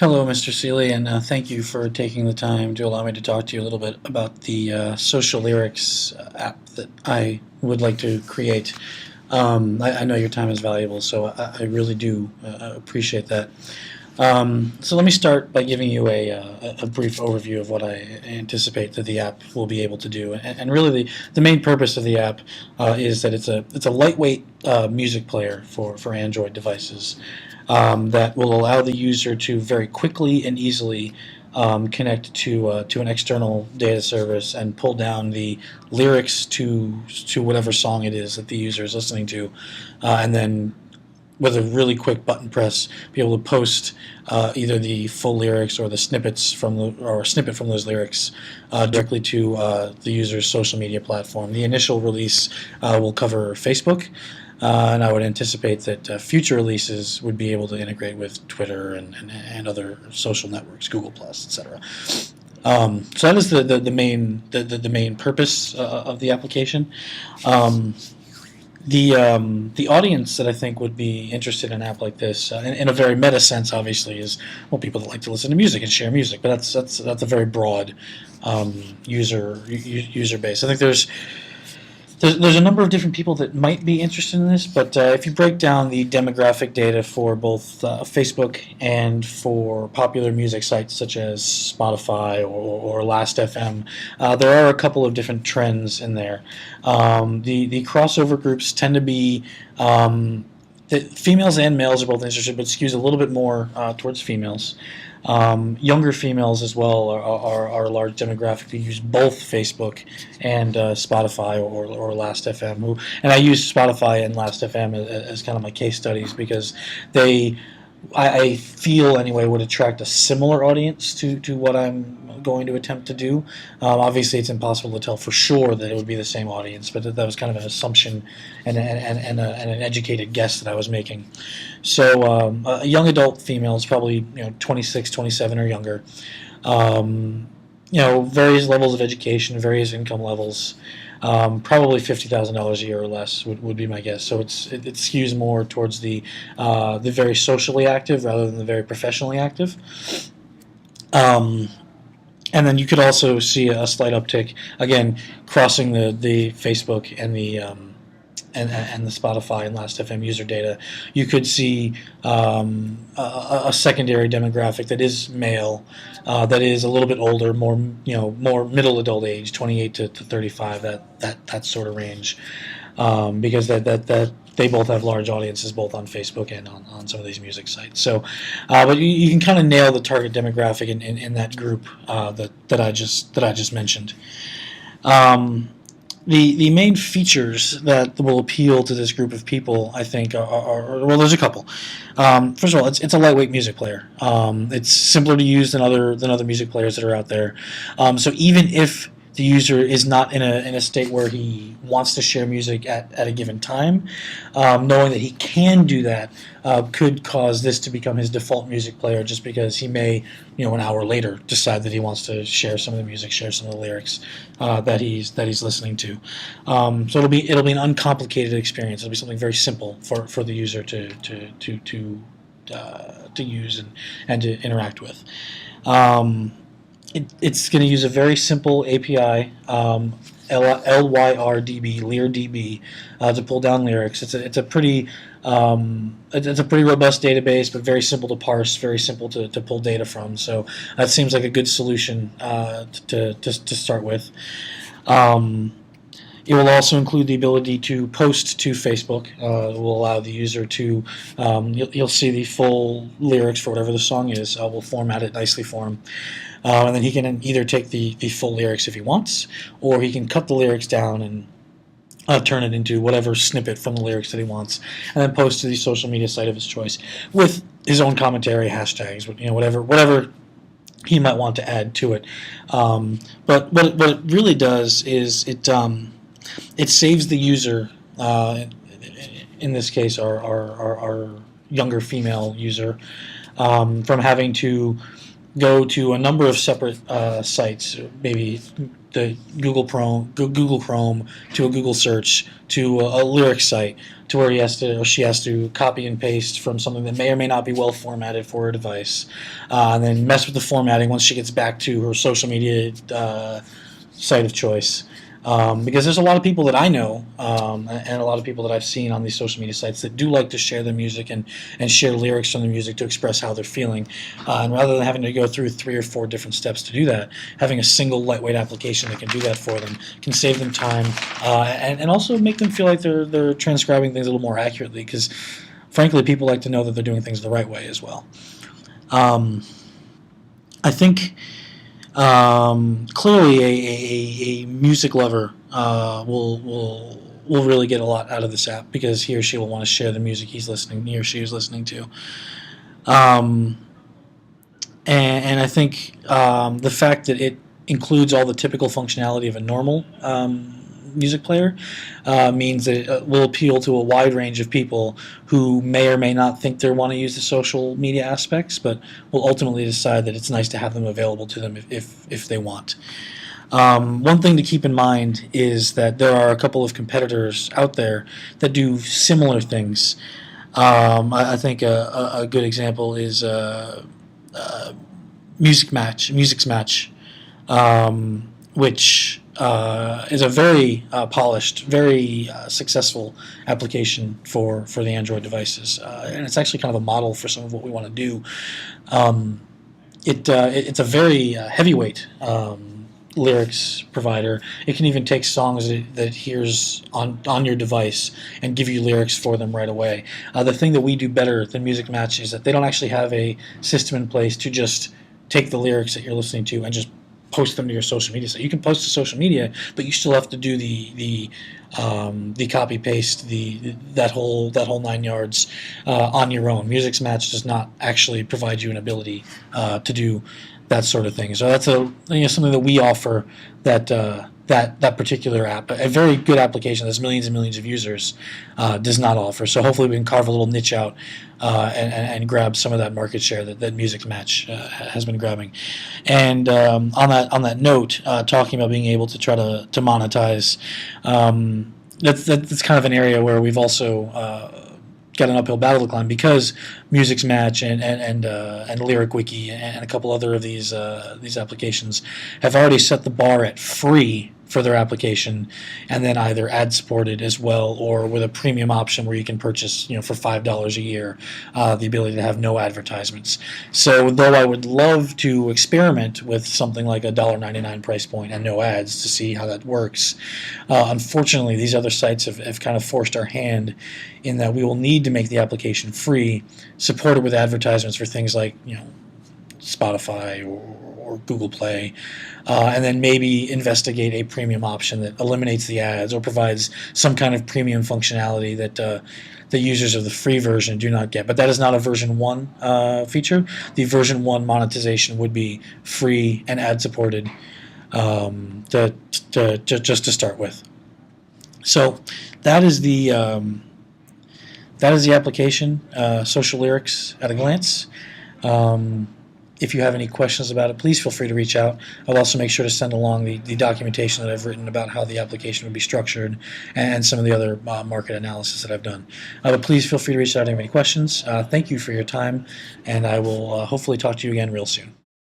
Hello, Mr. Seeley, and thank you for taking the time to allow me to talk to you a little bit about the social lyrics app that I would like to create. I know your time is valuable, so I really do appreciate that. So let me start by giving you a brief overview of what I anticipate that the app will be able to do. And really the main purpose of the app is that it's a lightweight music player for Android devices that will allow the user to very quickly and easily connect to an external data service and pull down the lyrics to whatever song it is that the user is listening to, and then with a really quick button press, be able to post either the full lyrics or the snippets or a snippet from those lyrics directly to the user's social media platform. The initial release will cover Facebook, and I would anticipate that future releases would be able to integrate with Twitter and other social networks, Google Plus, etc. So that is the main purpose of the application. The audience that I think would be interested in an app like this, in a very meta sense, obviously, is people that like to listen to music and share music. But that's a very broad user base. I think there's a number of different people that might be interested in this, but if you break down the demographic data for both Facebook and for popular music sites such as Spotify or Last.fm, there are a couple of different trends in there. The crossover groups tend to be females and males are both interested, but skews a little bit more towards females. Younger females as well are a large demographic who use both Facebook and Spotify or Last.fm. And I use Spotify and Last.fm as kind of my case studies because I feel anyway, would attract a similar audience to what I'm going to attempt to do. Obviously, it's impossible to tell for sure that it would be the same audience, but that was kind of an assumption and an educated guess that I was making. So a young adult female is probably 26, 27 or younger. Various levels of education, various income levels. Probably $50,000 a year or less would be my guess. So it skews more towards the very socially active rather than the very professionally active. And then you could also see a slight uptick again, crossing the Facebook and the Spotify and Last.fm user data. You could see a secondary demographic that is male, that is a little bit older, more middle adult age, 28 to 35, that sort of range, because that they both have large audiences both on Facebook and on some of these music sites. So, but you can kind of nail the target demographic in that group that I just mentioned. The main features that will appeal to this group of people, I think, are there's a couple. First of all, it's a lightweight music player. It's simpler to use than other music players that are out there. So even if the user is not in a state where he wants to share music at a given time, knowing that he can do that could cause this to become his default music player, just because he may, an hour later decide that he wants to share some of the music, share some of the lyrics that he's listening to. So it'll be an uncomplicated experience. It'll be something very simple for the user to use and to interact with. It's going to use a very simple API, LYRDB, LYRDB, to pull down lyrics. It's a pretty robust database, but very simple to parse, very simple to pull data from. So that seems like a good solution to start with. It will also include the ability to post to Facebook. It will allow the user to, you'll see the full lyrics for whatever the song is. We'll format it nicely for him. And then he can either take the full lyrics if he wants, or he can cut the lyrics down and turn it into whatever snippet from the lyrics that he wants, and then post to the social media site of his choice with his own commentary, hashtags, whatever he might want to add to it. But what it really does is it saves the user, in this case our younger female user, from having to go to a number of separate sites, maybe the Google Chrome, to a Google search, to a lyric site, to where he has to or she has to copy and paste from something that may or may not be well formatted for her device, and then mess with the formatting once she gets back to her social media site of choice. Because there's a lot of people that I know, and a lot of people that I've seen on these social media sites that do like to share their music and share lyrics from the music to express how they're feeling. And rather than having to go through 3 or 4 different steps to do that, having a single lightweight application that can do that for them can save them time, and also make them feel like they're transcribing things a little more accurately. Because frankly, people like to know that they're doing things the right way as well. Um, I think clearly, a music lover will really get a lot out of this app because he or she will want to share the music he or she is listening to. Um, and I think the fact that it includes all the typical functionality of a normal music player means that it will appeal to a wide range of people who may or may not think they want to use the social media aspects, but will ultimately decide that it's nice to have them available to them if they want. One thing to keep in mind is that there are a couple of competitors out there that do similar things. I think a good example is Music's Match, which is a very polished, very successful application for the Android devices, and it's actually kind of a model for some of what we want to do. Um, it's a very heavyweight lyrics provider. It can even take songs that it hears on your device and give you lyrics for them right away. The thing that we do better than Music Match is that they don't actually have a system in place to just take the lyrics that you're listening to and just post them to your social media. So you can post to social media, but you still have to do the copy paste, that whole 9 yards on your own. Music's Match does not actually provide you an ability to do that sort of thing. So that's something that we offer that that particular app, a very good application that's millions and millions of users, does not offer. So hopefully we can carve a little niche out and grab some of that market share that Music Match has been grabbing. And on that note, talking about being able to try to monetize, that's kind of an area where we've also got an uphill battle to climb because Music's Match and Lyric Wiki and a couple other of these applications have already set the bar at free for their application, and then either ad supported as well, or with a premium option where you can purchase, for $5 a year, the ability to have no advertisements. So though I would love to experiment with something like a $1.99 price point and no ads to see how that works, unfortunately these other sites have kind of forced our hand in that we will need to make the application free, supported with advertisements for things like Spotify or Google Play, and then maybe investigate a premium option that eliminates the ads or provides some kind of premium functionality that the users of the free version do not get. But that is not a version 1 feature. The version 1 monetization would be free and ad supported just to start with. So that is the application, Social Lyrics at a glance. If you have any questions about it, please feel free to reach out. I'll also make sure to send along the documentation that I've written about how the application would be structured and some of the other market analysis that I've done. But please feel free to reach out if you have any questions. Thank you for your time, and I will hopefully talk to you again real soon.